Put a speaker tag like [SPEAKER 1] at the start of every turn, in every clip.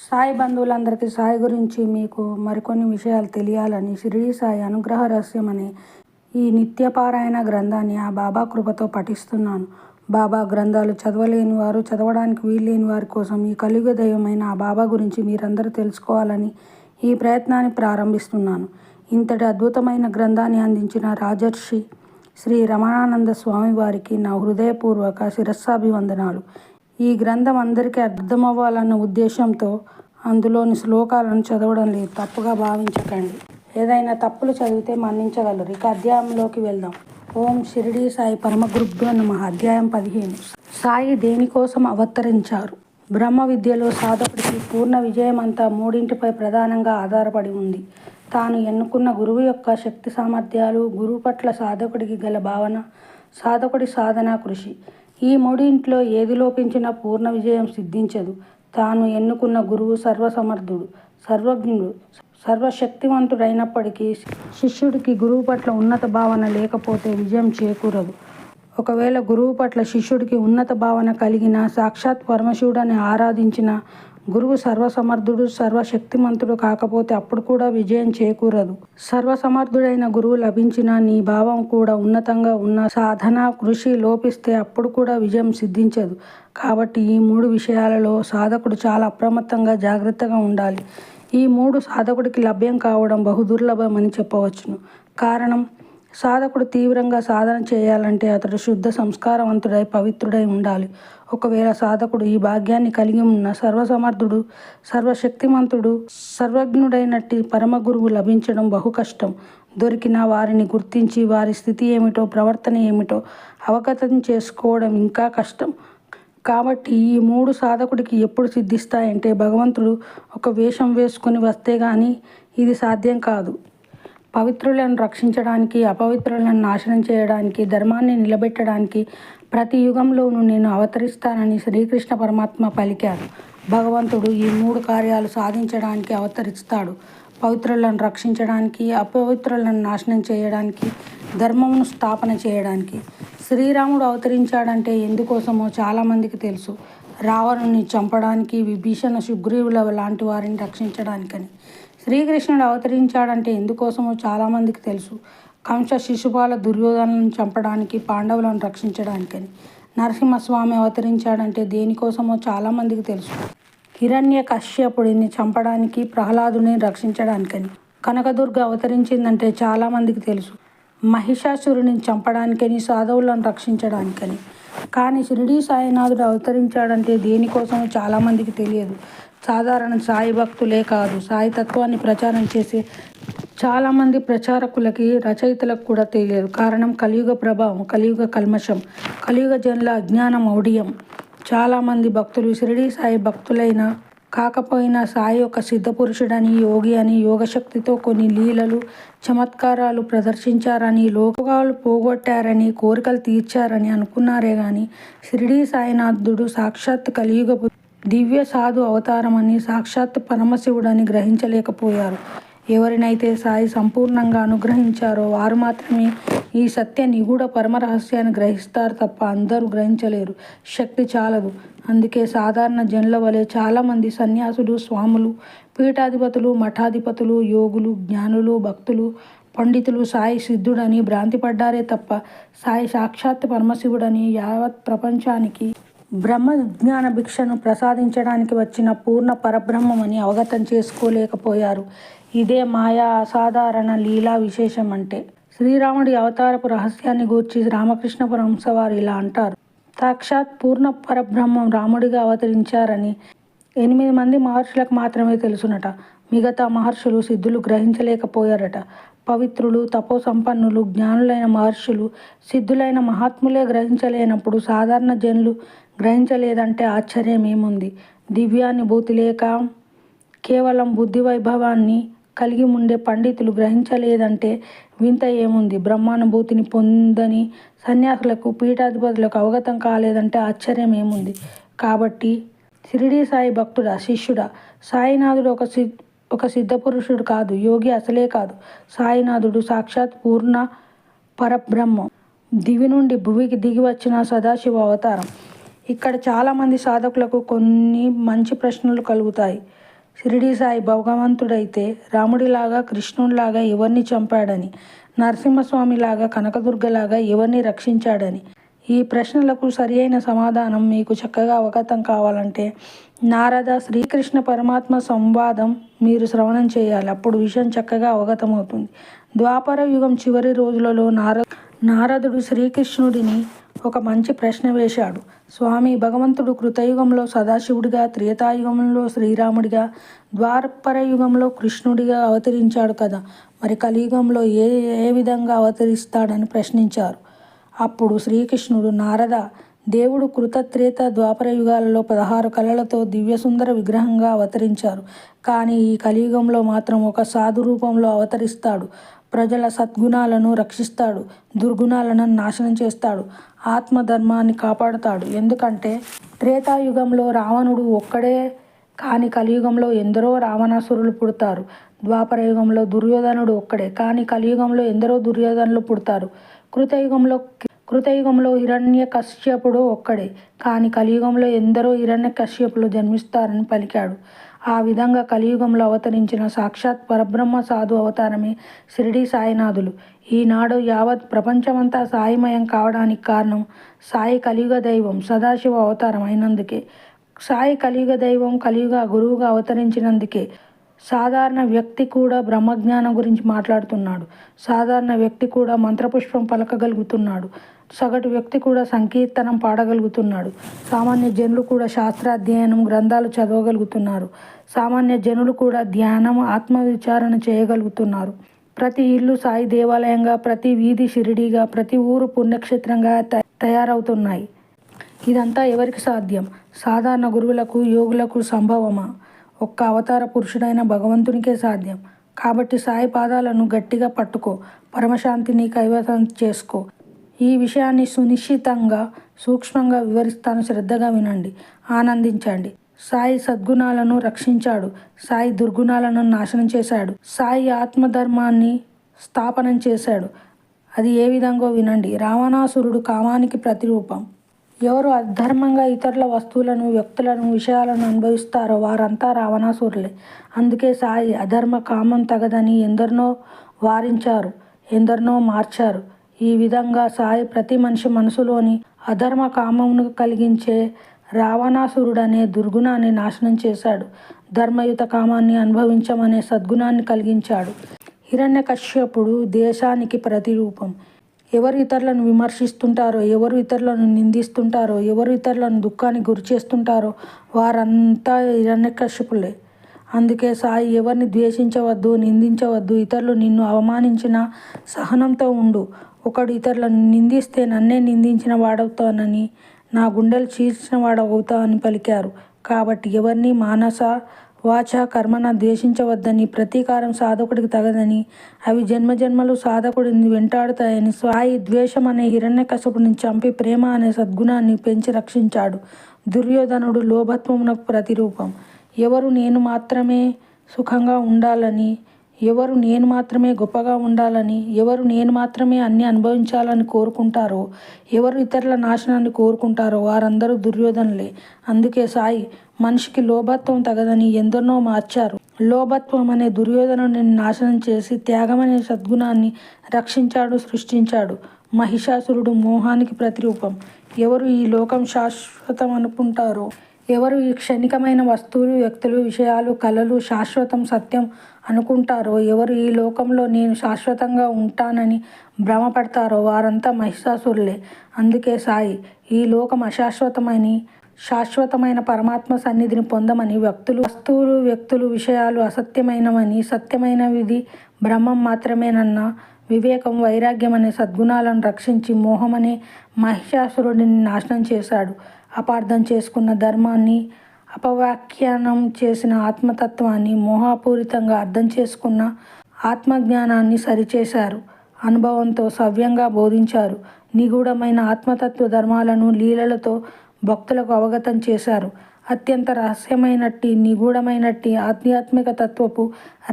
[SPEAKER 1] సాయి బంధువులందరికీ సాయి గురించి మీకు మరికొన్ని విషయాలు తెలియాలని షిరిడీ సాయి అనుగ్రహ రహస్యం అనే ఈ నిత్యపారాయణ గ్రంథాన్ని ఆ బాబా కృపతో పఠిస్తున్నాను. బాబా గ్రంథాలు చదవలేని వారు, చదవడానికి వీల్లేని వారి కోసం ఈ కలియుగ దైవమైన ఆ బాబా గురించి మీరందరూ తెలుసుకోవాలని ఈ ప్రయత్నాన్ని ప్రారంభిస్తున్నాను. ఇంతటి అద్భుతమైన గ్రంథాన్ని అందించిన రాజర్షి శ్రీ రమణానంద స్వామి వారికి నా హృదయపూర్వక శిరస్సాభివందనాలు. ఈ గ్రంథం అందరికీ అర్థమవ్వాలన్న ఉద్దేశంతో అందులోని శ్లోకాలను చదవడం లేదు, తప్పుగా భావించకండి. ఏదైనా తప్పులు చదివితే మన్నించగలరు. ఇక అధ్యాయంలోకి వెళ్దాం. ఓం షిరిడీ సాయి పరమ గురుభ్యో నమః. అధ్యాయం 15. సాయి దేనికోసం అవతరించారు? బ్రహ్మ విద్యలో సాధకుడికి పూర్ణ విజయం అంతా మూడింటిపై ప్రధానంగా ఆధారపడి ఉంది. తాను ఎన్నుకున్న గురువు యొక్క శక్తి సామర్థ్యాలు, గురువు పట్ల సాధకుడికి గల భావన, సాధకుడి సాధనా కృషి. ఈ మూడింట్లో ఏది లోపించినా పూర్ణ విజయం సిద్ధించదు. తాను ఎన్నుకున్న గురువు సర్వసమర్థుడు, సర్వజ్ఞుడు, సర్వశక్తివంతుడైనప్పటికీ శిష్యుడికి గురువు పట్ల ఉన్నత భావన లేకపోతే విజయం చేకూరదు. ఒకవేళ గురువు పట్ల శిష్యుడికి ఉన్నత భావన కలిగిన, సాక్షాత్ పరమశివుడని ఆరాధించిన గురువు సర్వసమర్థుడు, సర్వశక్తిమంతుడు కాకపోతే అప్పుడు కూడా విజయం చేకూరదు. సర్వసమర్థుడైన గురువు లభించిన నీ భావం కూడా ఉన్నతంగా ఉన్న సాధన కృషి లోపిస్తే అప్పుడు కూడా విజయం సిద్ధించదు. కాబట్టి ఈ మూడు విషయాలలో సాధకుడు చాలా అప్రమత్తంగా, జాగ్రత్తగా ఉండాలి. ఈ మూడు సాధకుడికి లభ్యం కావడం బహుదుర్లభమని చెప్పవచ్చును. కారణం, సాధకుడు తీవ్రంగా సాధన చేయాలంటే అతడు శుద్ధ సంస్కారవంతుడై పవిత్రుడై ఉండాలి. ఒకవేళ సాధకుడు ఈ భాగ్యాన్ని కలిగి ఉన్న సర్వసమర్థుడు, సర్వశక్తిమంతుడు, సర్వజ్ఞుడైనట్టి పరమగురువు లభించడం బహు కష్టం. దొరికిన వారిని గుర్తించి వారి స్థితి ఏమిటో, ప్రవర్తన ఏమిటో అవగతం చేసుకోవడం ఇంకా కష్టం. కాబట్టి ఈ మూడు సాధకుడికి ఎప్పుడు సిద్ధిస్తాయంటే భగవంతుడు ఒక వేషం వేసుకుని వస్తే గాని ఇది సాధ్యం కాదు. పవిత్రులను రక్షించడానికి, అపవిత్రులను నాశనం చేయడానికి, ధర్మాన్ని నిలబెట్టడానికి ప్రతి యుగంలోనూ నేను అవతరిస్తానని శ్రీకృష్ణ పరమాత్మ పలికారు. భగవంతుడు ఈ మూడు కార్యాలు సాధించడానికి అవతరిస్తాడు. పవిత్రులను రక్షించడానికి, అపవిత్రులను నాశనం చేయడానికి, ధర్మమును స్థాపన చేయడానికి. శ్రీరాముడు అవతరించాడంటే ఎందుకోసమో చాలామందికి తెలుసు. రావణుని చంపడానికి, విభీషణ, సుగ్రీవుల లాంటి వారిని రక్షించడానికని. శ్రీకృష్ణుడు అవతరించాడంటే ఎందుకోసమో చాలామందికి తెలుసు. కంస, శిశుపాల, దుర్యోధనలను చంపడానికి, పాండవులను రక్షించడానికని. నరసింహస్వామి అవతరించాడంటే దేనికోసమో చాలామందికి తెలుసు. హిరణ్యకశ్యపుడిని చంపడానికి, ప్రహ్లాదుని రక్షించడానికని. కనకదుర్గ అవతరించిందంటే చాలామందికి తెలుసు. మహిషాసురుని చంపడానికని, సాధువులను రక్షించడానికని. కానీ షిరిడీ సాయినాథుడు అవతరించాడంటే దేనికోసమో చాలామందికి తెలియదు. సాధారణ సాయి భక్తులే కాదు, సాయి తత్వాన్ని ప్రచారం చేసే చాలామంది ప్రచారకులకి, రచయితలకు కూడా తెలియదు. కారణం కలియుగ ప్రభావం, కలియుగ కల్మషం, కలియుగ జనుల అజ్ఞాన మౌఢ్యం. చాలామంది భక్తులు షిరిడీ సాయి భక్తులైనా కాకపోయినా సాయి ఒక సిద్ధపురుషుడని, యోగి అని, యోగశక్తితో కొన్ని లీలలు, చమత్కారాలు ప్రదర్శించారని, లోకాలు పోగొట్టారని, కోరికలు తీర్చారని అనుకున్నారే గాని షిరిడీ సాయినాథుడు సాక్షాత్ కలియుగ దివ్య సాధు అవతారమని, సాక్షాత్ పరమశివుడని గ్రహించలేకపోయారు. ఎవరినైతే సాయి సంపూర్ణంగా అనుగ్రహించారో వారు మాత్రమే ఈ సత్య నిగూఢ పరమరహస్యాన్ని గ్రహిస్తారు తప్ప అందరూ గ్రహించలేరు. శక్తి చాలదు. అందుకే సాధారణ జనుల వలె చాలామంది సన్యాసులు, స్వాములు, పీఠాధిపతులు, మఠాధిపతులు, యోగులు, జ్ఞానులు, భక్తులు, పండితులు సాయి సిద్ధుడని భ్రాంతిపడ్డారే తప్ప సాయి సాక్షాత్ పరమశివుడని, యావత్ ప్రపంచానికి బ్రహ్మ జ్ఞాన భిక్షను ప్రసాదించడానికి వచ్చిన పూర్ణ పరబ్రహ్మమని అవగతం చేసుకోలేకపోయారు. ఇదే మాయా అసాధారణ లీలా విశేషం అంటే. శ్రీరాముడి అవతారపు రహస్యాన్ని గూర్చి రామకృష్ణ పరమహంస వారు ఇలా అంటారు. సాక్షాత్ పూర్ణ పరబ్రహ్మం రాముడిగా అవతరించారని 8 మంది మహర్షులకు మాత్రమే తెలుసునట. మిగతా మహర్షులు, సిద్ధులు గ్రహించలేకపోయారట. పవిత్రులు, తపోసంపన్నులు, జ్ఞానులైన మహర్షులు, సిద్ధులైన మహాత్ములే గ్రహించలేనప్పుడు సాధారణ జనులు గ్రహించలేదంటే ఆశ్చర్యమేముంది? దివ్యానుభూతి లేక కేవలం బుద్ధి వైభవాన్ని కలిగి ఉండే పండితులు గ్రహించలేదంటే వింత ఏముంది? బ్రహ్మానుభూతిని పొందని సన్యాసులకు, పీఠాధిపతులకు అవగతం కాలేదంటే ఆశ్చర్యం ఏముంది? కాబట్టి షిరిడీ సాయి భక్తుడా, శిష్యుడా, సాయినాథుడు ఒక సిద్ధపురుషుడు కాదు, యోగి అసలే కాదు. సాయినాథుడు సాక్షాత్ పూర్ణ పరబ్రహ్మం, దివి నుండి భువికి దిగి వచ్చిన సదాశివ అవతారం. ఇక్కడ చాలామంది సాధకులకు కొన్ని మంచి ప్రశ్నలు కలుగుతాయి. షిరిడీ సాయి భగవంతుడైతే రాముడిలాగా కృష్ణుడిలాగా ఎవరిని చంపాడని, నరసింహస్వామిలాగా కనకదుర్గలాగా ఎవరిని రక్షించాడని, ఈ ప్రశ్నలకు సరియైన సమాధానం మీకు చక్కగా అవగతం కావాలంటే నారద శ్రీకృష్ణ పరమాత్మ సంవాదం మీరు శ్రవణం చేయాలి. అప్పుడు విషయం చక్కగా అవగతమవుతుంది. ద్వాపర యుగం చివరి రోజులలో నారదుడు శ్రీకృష్ణుడిని ఒక మంచి ప్రశ్న వేశాడు. స్వామి, భగవంతుడు కృతయుగంలో సదాశివుడిగా, త్రేతాయుగంలో శ్రీరాముడిగా, ద్వాపర యుగంలో కృష్ణుడిగా అవతరించాడు కదా, మరి కలియుగంలో ఏ విధంగా అవతరిస్తాడని ప్రశ్నించారు. అప్పుడు శ్రీకృష్ణుడు, నారద, దేవుడు కృతత్రేత ద్వాపర యుగాలలో 16 కళలతో దివ్యసుందర విగ్రహంగా అవతరించారు. కానీ ఈ కలియుగంలో మాత్రం ఒక సాధు రూపంలో అవతరిస్తాడు. ప్రజల సద్గుణాలను రక్షిస్తాడు, దుర్గుణాలను నాశనం చేస్తాడు, ఆత్మధర్మాన్ని కాపాడుతాడు. ఎందుకంటే త్రేతాయుగంలో రావణుడు ఒక్కడే, కానీ కలియుగంలో ఎందరో రావణాసురులు పుడతారు. ద్వాపర యుగంలో దుర్యోధనుడు ఒక్కడే, కానీ కలియుగంలో ఎందరో దుర్యోధనులు పుడతారు. కృతయుగంలో హిరణ్యకశ్యపుడు ఒక్కడే, కానీ కలియుగంలో ఎందరో హిరణ్యకశ్యపులు జన్మిస్తారని పలికాడు. ఆ విధంగా కలియుగంలో అవతరించిన సాక్షాత్ పరబ్రహ్మ సాధు అవతారమే షిరిడీ సాయినాథులు. ఈనాడు యావత్ ప్రపంచమంతా సాయిమయం కావడానికి కారణం సాయి కలియుగ దైవం సదాశివ అవతారం అయినందుకే. సాయి కలియుగ దైవం, కలియుగ గురువుగా అవతరించినందుకే సాధారణ వ్యక్తి కూడా బ్రహ్మజ్ఞానం గురించి మాట్లాడుతున్నాడు. సాధారణ వ్యక్తి కూడా మంత్రపుష్పం పలకగలుగుతున్నాడు. సగటు వ్యక్తి కూడా సంకీర్తనం పాడగలుగుతున్నాడు. సామాన్య జనులు కూడా శాస్త్రాధ్యయనం, గ్రంథాలు చదవగలుగుతున్నారు. సామాన్య జనులు కూడా ధ్యానం, ఆత్మవిచారణ చేయగలుగుతున్నారు. ప్రతి ఇల్లు సాయి దేవాలయంగా, ప్రతి వీధి షిరిడీగా, ప్రతి ఊరు పుణ్యక్షేత్రంగా తయారవుతున్నాయి. ఇదంతా ఎవరికి సాధ్యం? సాధారణ గురువులకు, యోగులకు సంభవమా? ఒక్క అవతార పురుషుడైన భగవంతునికే సాధ్యం. కాబట్టి సాయి పాదాలను గట్టిగా పట్టుకో, పరమశాంతిని కైవసం చేసుకో. ఈ విషయాన్ని సునిశ్చితంగా, సూక్ష్మంగా వివరిస్తాను. శ్రద్ధగా వినండి, ఆనందించండి. సాయి సద్గుణాలను రక్షించాడు. సాయి దుర్గుణాలను నాశనం చేశాడు. సాయి ఆత్మధర్మాన్ని స్థాపనం చేశాడు. అది ఏ విధంగా వినండి. రావణాసురుడు కామానికి ప్రతిరూపం. ఎవరు అధర్మంగా ఇతరుల వస్తువులను, వ్యక్తులను, విషయాలను అనుభవిస్తారో వారంతా రావణాసురులే. అందుకే సాయి అధర్మ కామం తగదని ఎందరినో వారించారు, ఎందరినో మార్చారు. ఈ విధంగా సాయి ప్రతి మనిషి మనసులోని అధర్మ కామమును కలిగించే రావణాసురుడనే దుర్గుణాన్ని నాశనం చేశాడు. ధర్మయుత కామాన్ని అనుభవించమనే సద్గుణాన్ని కలిగించాడు. హిరణ్యకశ్యపుడు దేశానికి ప్రతిరూపం. ఎవరు ఇతరులను విమర్శిస్తుంటారో, ఎవరు ఇతరులను నిందిస్తుంటారో, ఎవరు ఇతరులను దుఃఖానికి గురి చేస్తుంటారో వారంతా హిరణ్యకశ్యపులే. అందుకే సాయి ఎవరిని ద్వేషించవద్దు, నిందించవద్దు. ఇతరులు నిన్ను అవమానించిన సహనంతో ఉండు. ఒకడు ఇతరులను నిందిస్తే నన్నే నిందించిన వాడవుతానని, నా గుండెలు చీల్చిన వాడవుతా అని పలికారు. కాబట్టి ఎవరిని మానస వాచ కర్మన ద్వేషించవద్దని, ప్రతీకారం సాధకుడికి తగదని, అవి జన్మజన్మలు సాధకుడిని వెంటాడుతాయని సాయి ద్వేషం అనే హిరణ్యకశపుని చంపి ప్రేమ అనే సద్గుణాన్ని పెంచి రక్షించాడు. దుర్యోధనుడు లోభత్వమునకు ప్రతిరూపం. ఎవరు నేను మాత్రమే సుఖంగా ఉండాలని, ఎవరు నేను మాత్రమే గొప్పగా ఉండాలని, ఎవరు నేను మాత్రమే అన్ని అనుభవించాలని కోరుకుంటారో, ఎవరు ఇతరుల నాశనాన్ని కోరుకుంటారో వారందరూ దుర్యోధనులే. అందుకే సాయి మనిషికి లోభత్వం తగదని ఎందరినో మార్చారు. లోభత్వం అనే దుర్యోధనుడిని నాశనం చేసి త్యాగం అనే సద్గుణాన్ని రక్షించాడు, సృష్టించాడు. మహిషాసురుడు మోహానికి ప్రతిరూపం. ఎవరు ఈ లోకం శాశ్వతం అనుకుంటారో, ఎవరు ఈ క్షణికమైన వస్తువులు, వ్యక్తులు, విషయాలు, కళలు శాశ్వతం, సత్యం అనుకుంటారో, ఎవరు ఈ లోకంలో నేను శాశ్వతంగా ఉంటానని భ్రమపడతారో వారంతా మహిషాసురులే. అందుకే సాయి ఈ లోకం అశాశ్వతమని, శాశ్వతమైన పరమాత్మ సన్నిధిని పొందమని, వస్తువులు, వ్యక్తులు, విషయాలు అసత్యమైనవని, సత్యమైనవిది బ్రహ్మం మాత్రమేనన్న వివేకం, వైరాగ్యం అనే సద్గుణాలను రక్షించి మోహమనే మహిషాసురుడిని నాశనం చేశాడు. అపార్థం చేసుకున్న ధర్మాన్ని, అపవ్యాఖ్యానం చేసిన ఆత్మతత్వాన్ని, మోహపూరితంగా అర్థం చేసుకున్న ఆత్మజ్ఞానాన్ని సరిచేశారు. అనుభవంతో సవ్యంగా బోధించారు. నిగూఢమైన ఆత్మతత్వ ధర్మాలను లీలలతో భక్తులకు అవగతం చేశారు. అత్యంత రహస్యమైనట్టి, నిగూఢమైనట్టి ఆధ్యాత్మిక తత్వపు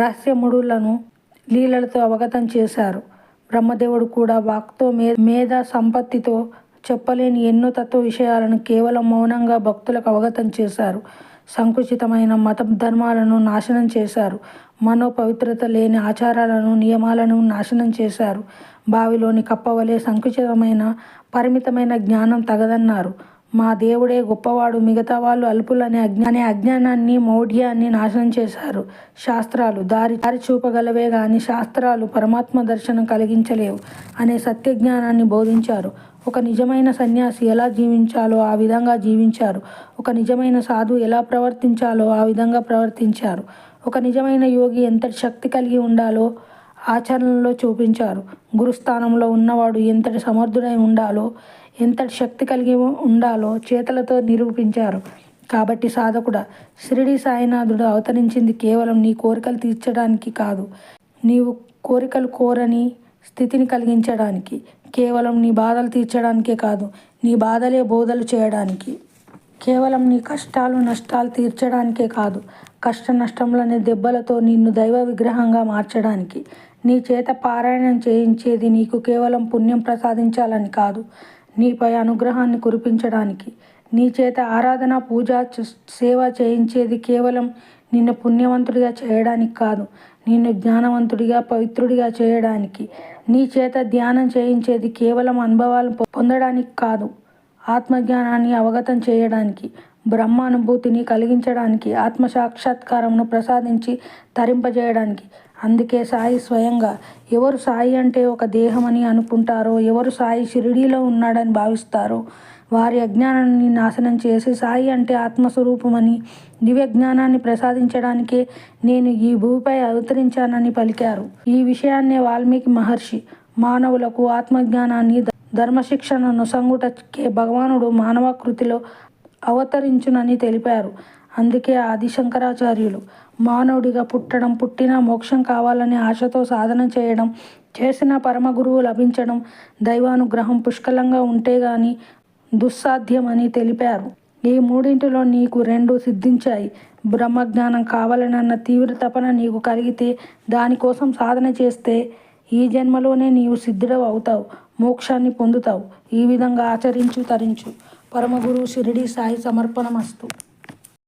[SPEAKER 1] రహస్యముడులను లీలలతో అవగతం చేశారు. బ్రహ్మదేవుడు కూడా వాక్తో, మేధ సంపత్తితో చెప్పలేని ఎన్నో తత్వ విషయాలను కేవలం మౌనంగా భక్తులకు అవగతం చేశారు. సంకుచితమైన మత ధర్మాలను నాశనం చేశారు. మనోపవిత్రత లేని ఆచారాలను, నియమాలను నాశనం చేశారు. బావిలోని కప్పవలే సంకుచితమైన, పరిమితమైన జ్ఞానం తగదన్నారు. మా దేవుడే గొప్పవాడు, మిగతా వాళ్ళు అల్పులనే అజ్ఞానాన్ని, మౌఢ్యాన్ని నాశనం చేశారు. శాస్త్రాలు దారి చూపగలవే గాని శాస్త్రాలు పరమాత్మ దర్శనం కలిగించలేవు అనే సత్యజ్ఞానాన్ని బోధించారు. ఒక నిజమైన సన్యాసి ఎలా జీవించాలో ఆ విధంగా జీవించారు. ఒక నిజమైన సాధువు ఎలా ప్రవర్తించాలో ఆ విధంగా ప్రవర్తించారు. ఒక నిజమైన యోగి ఎంతటి శక్తి కలిగి ఉండాలో ఆచరణలో చూపించారు. గురుస్థానంలో ఉన్నవాడు ఎంతటి సమర్థుడై ఉండాలో, ఎంతటి శక్తి కలిగి ఉండాలో చేతలతో నిరూపించారు. కాబట్టి సాధకుడా, షిరిడీ సాయినాథుడు అవతరించింది కేవలం నీ కోరికలు తీర్చడానికి కాదు, నీవు కోరికలు కోరని స్థితిని కలిగించడానికి, కేవలం నీ బాధలు తీర్చడానికే కాదు, నీ బాధలే బోధలు చేయడానికి, కేవలం నీ కష్టాలు నష్టాలు తీర్చడానికే కాదు, కష్ట నష్టములనే దెబ్బలతో నిన్ను దైవ విగ్రహంగా మార్చడానికి. నీ చేత పారాయణం చేయించేది నీకు కేవలం పుణ్యం ప్రసాదించాలని కాదు, నీపై అనుగ్రహాన్ని కురిపించడానికి. నీ చేత ఆరాధన, పూజ, సేవ చేయించేది కేవలం నిన్ను పుణ్యవంతుడిగా చేయడానికి కాదు, నిన్ను జ్ఞానవంతుడిగా, పవిత్రుడిగా చేయడానికి. నీ చేత ధ్యానం చేయించేది కేవలం అనుభవాలు పొందడానికి కాదు, ఆత్మజ్ఞానాన్ని అవగతం చేయడానికి, బ్రహ్మానుభూతిని కలిగించడానికి, ఆత్మసాక్షాత్కారమును ప్రసాదించి తరింపజేయడానికి. అందుకే సాయి స్వయంగా ఎవరు సాయి అంటే ఒక దేహమని అనుకుంటారో, ఎవరు సాయి షిరిడీలో ఉన్నాడని భావిస్తారో వారి అజ్ఞానాన్ని నాశనం చేసి సాయి అంటే ఆత్మస్వరూపమని, దివ్య జ్ఞానాన్ని ప్రసాదించడానికే నేను ఈ భూమిపై అవతరించానని పలికారు. ఈ విషయాన్నే వాల్మీకి మహర్షి మానవులకు ఆత్మజ్ఞానాన్ని, ధర్మశిక్షణ నొసంగుటకే భగవానుడు మానవాకృతిలో అవతరించునని తెలిపారు. అందుకే ఆది శంకరాచార్యులు మానవుడిగా పుట్టడం, పుట్టిన మోక్షం కావాలనే ఆశతో సాధన చేయడం, చేసిన పరమ గురువు లభించడం, దైవానుగ్రహం పుష్కలంగా ఉంటే గాని దుస్సాధ్యమని తెలిపారు. ఈ మూడింటిలో నీకు 2 సిద్ధించాయి. బ్రహ్మజ్ఞానం కావాలనన్న తీవ్ర తపన నీకు కలిగితే, దానికోసం సాధన చేస్తే ఈ జన్మలోనే నీవు సిద్ధుడవు అవుతావు, మోక్షాన్ని పొందుతావు. ఈ విధంగా ఆచరించు, తరించు. పరమగురు షిరిడీ సాయి సమర్పణమస్తు.